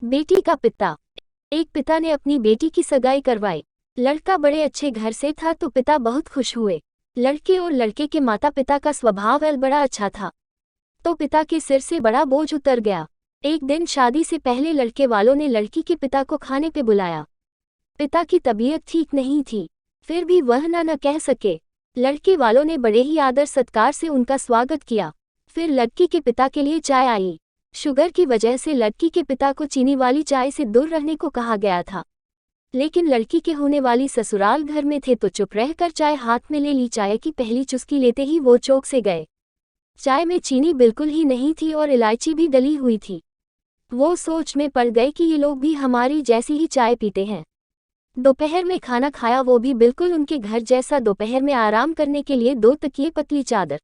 बेटी का पिता। एक पिता ने अपनी बेटी की सगाई करवाई। लड़का बड़े अच्छे घर से था तो पिता बहुत खुश हुए। लड़के और लड़के के माता पिता का स्वभाव बड़ा अच्छा था, तो पिता के सिर से बड़ा बोझ उतर गया। एक दिन शादी से पहले लड़के वालों ने लड़की के पिता को खाने पे बुलाया। पिता की तबीयत ठीक नहीं थी, फिर भी वह न कह सके। लड़के वालों ने बड़े ही आदर सत्कार से उनका स्वागत किया। फिर लड़की के पिता के लिए चाय आई। शुगर की वजह से लड़की के पिता को चीनी वाली चाय से दूर रहने को कहा गया था, लेकिन लड़की के होने वाली ससुराल घर में थे तो चुप रहकर चाय हाथ में ले ली। चाय की पहली चुस्की लेते ही वो चौंक से गए। चाय में चीनी बिल्कुल ही नहीं थी और इलायची भी डली हुई थी। वो सोच में पड़ गए कि ये लोग भी हमारी जैसी ही चाय पीते हैं। दोपहर में खाना खाया, वो भी बिल्कुल उनके घर जैसा। दोपहर में आराम करने के लिए 2 तकिए, पतली चादर।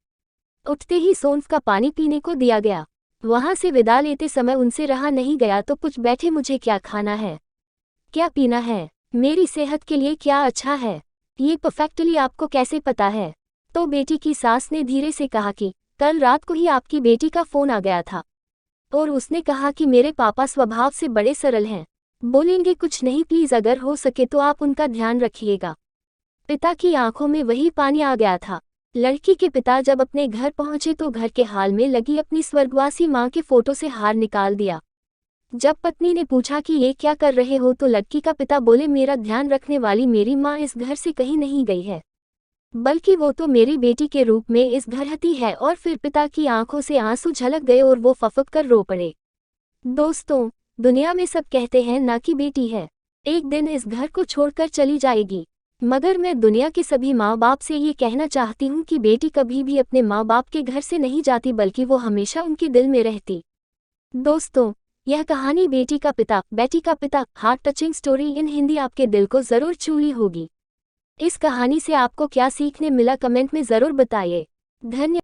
उठते ही सौंफ का पानी पीने को दिया गया। वहां से विदा लेते समय उनसे रहा नहीं गया तो पूछ बैठे, मुझे क्या खाना है, क्या पीना है, मेरी सेहत के लिए क्या अच्छा है, ये परफेक्टली आपको कैसे पता है? तो बेटी की सास ने धीरे से कहा कि कल रात को ही आपकी बेटी का फोन आ गया था और उसने कहा कि मेरे पापा स्वभाव से बड़े सरल हैं, बोलेंगे कुछ नहीं, प्लीज अगर हो सके तो आप उनका ध्यान रखिएगा। पिता की आंखों में वही पानी आ गया था। लड़की के पिता जब अपने घर पहुंचे तो घर के हाल में लगी अपनी स्वर्गवासी मां के फोटो से हार निकाल दिया। जब पत्नी ने पूछा कि ये क्या कर रहे हो तो लड़की का पिता बोले, मेरा ध्यान रखने वाली मेरी माँ इस घर से कहीं नहीं गई है, बल्कि वो तो मेरी बेटी के रूप में इस घर आती है। और फिर पिता की आंखों से आंसू झलक गए और वो फफक कर रो पड़े। दोस्तों, दुनिया में सब कहते हैं ना कि बेटी है एक दिन इस घर को छोड़कर चली जाएगी, मगर मैं दुनिया के सभी माँ बाप से ये कहना चाहती हूँ कि बेटी कभी भी अपने माँ बाप के घर से नहीं जाती, बल्कि वो हमेशा उनके दिल में रहती। दोस्तों, यह कहानी बेटी का पिता, बेटी का पिता, heart touching story in Hindi आपके दिल को जरूर छू ली होगी। इस कहानी से आपको क्या सीखने मिला कमेंट में जरूर बताइए। धन्यवाद।